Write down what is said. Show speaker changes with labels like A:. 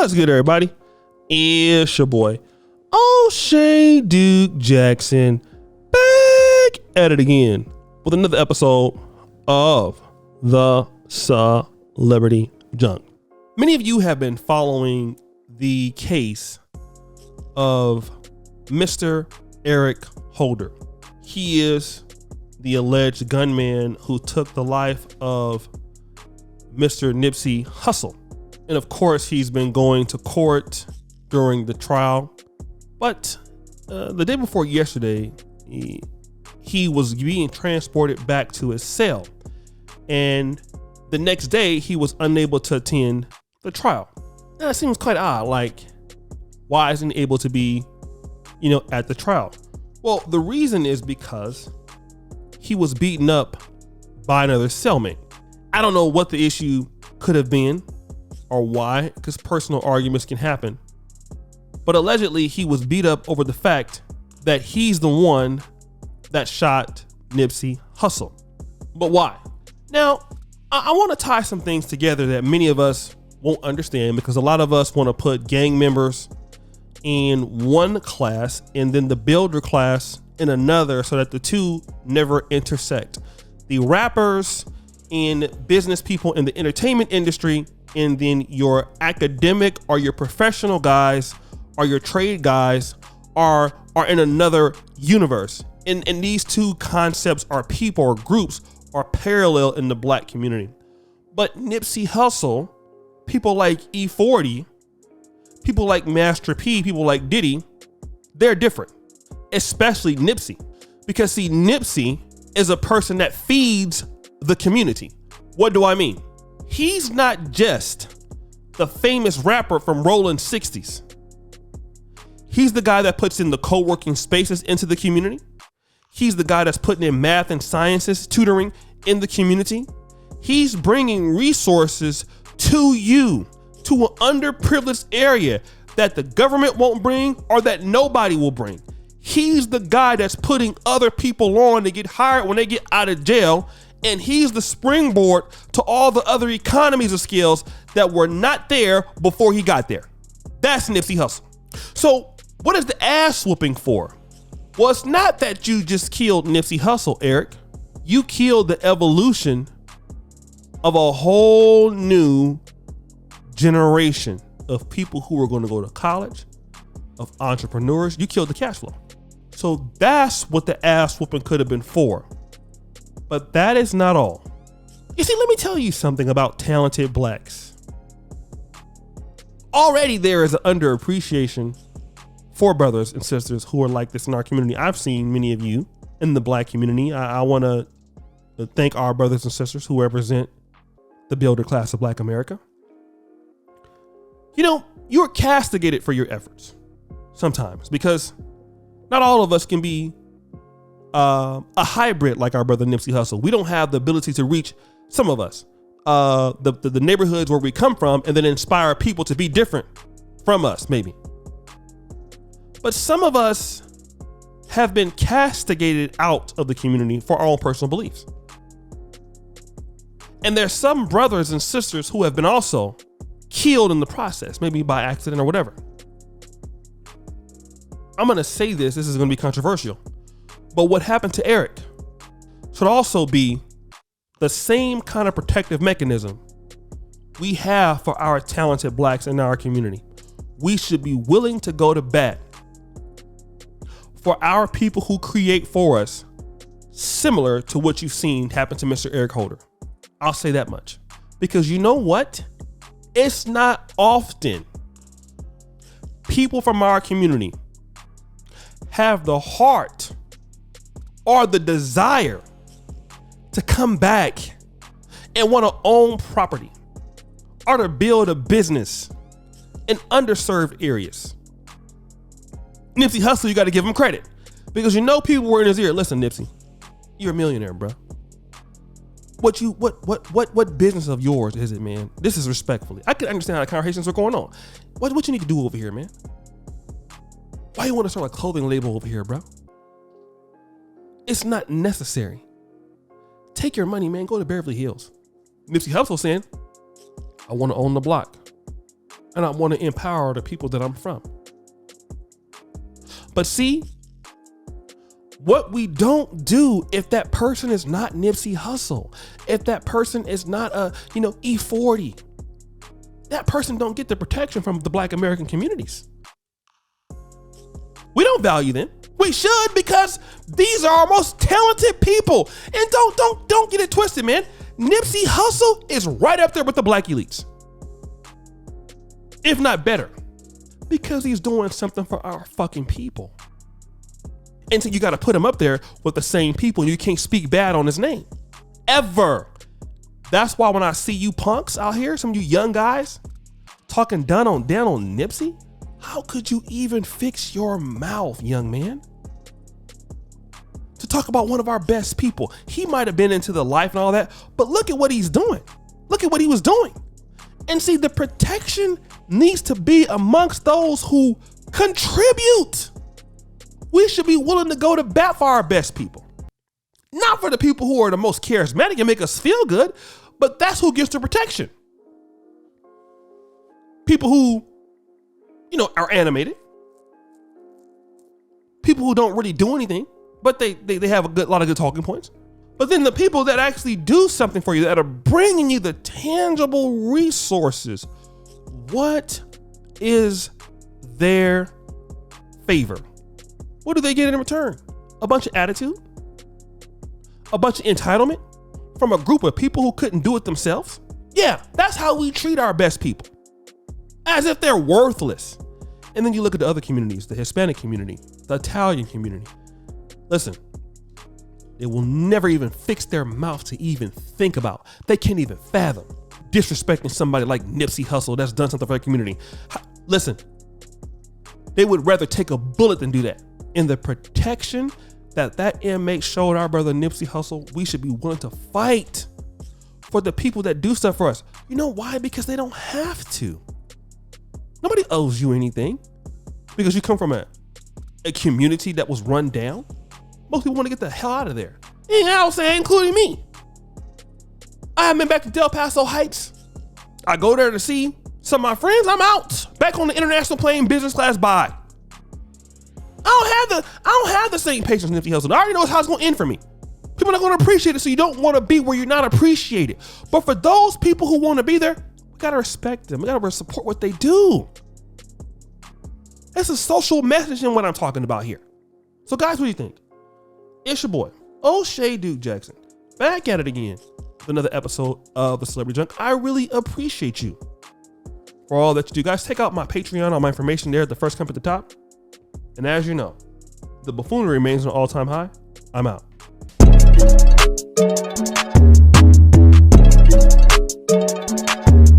A: What's good, everybody? It's your boy, O'Shea Duke Jackson, back at it again with another episode of the Celebrity Junk. Many of you have been following the case of Mr. Eric Holder. He is the alleged gunman who took the life of Mr. Nipsey Hussle. And of course, he's been going to court during the trial. But the day before yesterday, he was being transported back to his cell. And the next day, he was unable to attend the trial. That seems quite odd. Like, why isn't he able to be, at the trial? Well, the reason is because he was beaten up by another cellmate. I don't know what the issue could have been or why, because personal arguments can happen. But allegedly, he was beat up over the fact that he's the one that shot Nipsey Hussle. But why? Now, I want to tie some things together that many of us won't understand, because a lot of us want to put gang members in one class and then the builder class in another, so that the two never intersect. The rappers and business people in the entertainment industry, and then your academic or your professional guys or your trade guys are in another universe. And these two concepts or people or groups are parallel in the black community. But Nipsey Hussle, people like E40, people like Master P, people like Diddy, they're different. Especially Nipsey. Because see, Nipsey is a person that feeds the community. What do I mean? He's not just the famous rapper from Rolling 60s. He's the guy that puts in the co-working spaces into the community. He's the guy that's putting in math and sciences tutoring in the community. He's bringing resources to you, to an underprivileged area that the government won't bring or that nobody will bring. He's the guy that's putting other people on to get hired when they get out of jail. And he's the springboard to all the other economies of skills that were not there before he got there. That's Nipsey Hussle. So what is the ass whooping for? Well, it's not that you just killed Nipsey Hussle, Eric. You killed the evolution of a whole new generation of people who are going to go to college, of entrepreneurs. You killed the cash flow. So that's what the ass whooping could have been for. But that is not all. You see, let me tell you something about talented blacks. Already there is an underappreciation for brothers and sisters who are like this in our community. I've seen many of you in the black community. I want to thank our brothers and sisters who represent the builder class of Black America. You're castigated for your efforts sometimes, because not all of us can be a hybrid like our brother Nipsey Hussle. We don't have the ability to reach, some of us, the neighborhoods where we come from and then inspire people to be different from us, maybe. But some of us have been castigated out of the community for our own personal beliefs. And there's some brothers and sisters who have been also killed in the process, maybe by accident or whatever. I'm going to say this is going to be controversial. But what happened to Eric should also be the same kind of protective mechanism we have for our talented blacks in our community. We should be willing to go to bat for our people who create for us, similar to what you've seen happen to Mr. Eric Holder. I'll say that much. Because you know what? It's not often people from our community have the heart or the desire to come back and want to own property or to build a business in underserved areas. Nipsey Hussle, you got to give him credit, because people were in his ear. Listen, Nipsey, you're a millionaire, bro. What business of yours is it, man? This is respectfully. I can understand how the conversations are going on. What you need to do over here, man? Why you want to start a clothing label over here, bro? It's not necessary. Take your money, man. Go to Beverly Hills. Nipsey Hussle saying, I want to own the block. and I want to empower the people that I'm from. But see, what we don't do if that person is not Nipsey Hussle, if that person is not a, E40, that person don't get the protection from the Black American communities. We don't value them. We should, because these are our most talented people. And don't get it twisted, man. Nipsey Hussle is right up there with the Black elites, if not better, because he's doing something for our fucking people. And so you got to put him up there with the same people, and you can't speak bad on his name ever. That's why when I see you punks out here, some of you young guys talking down on Nipsey, how could you even fix your mouth, young man, to talk about one of our best people? He might have been into the life and all that, but look at what he's doing. Look at what he was doing. And see, the protection needs to be amongst those who contribute. We should be willing to go to bat for our best people. Not for the people who are the most charismatic and make us feel good, but that's who gets the protection. People who, are animated. People who don't really do anything, but they have a lot of good talking points. But then the people that actually do something for you, that are bringing you the tangible resources, what is their favor? What do they get in return? A bunch of attitude? A bunch of entitlement from a group of people who couldn't do it themselves? Yeah, that's how we treat our best people. As if they're worthless. And then you look at the other communities, the Hispanic community, the Italian community. Listen, they will never even fix their mouth to even think about. They can't even fathom disrespecting somebody like Nipsey Hussle that's done something for their community. Listen, they would rather take a bullet than do that. In the protection that inmate showed our brother Nipsey Hussle, we should be willing to fight for the people that do stuff for us. You know why? Because they don't have to. Nobody owes you anything because you come from a community that was run down. Most people want to get the hell out of there. And I was saying, including me. I haven't been back to Del Paso Heights. I go there to see some of my friends. I'm out. Back on the international plane, business class, bye. I don't have the same patience as Nipsey Hussle. I already know how it's going to end for me. People are not going to appreciate it, so you don't want to be where you're not appreciated. But for those people who want to be there, we got to respect them. We got to support what they do. It's a social message in what I'm talking about here. So guys, what do you think? It's your boy, O'Shea Duke Jackson, back at it again with another episode of The Celebrity Junk. I really appreciate you for all that you do. Guys, check out my Patreon, all my information there at the first comment at the top. And as you know, the buffoonery remains an all-time high. I'm out.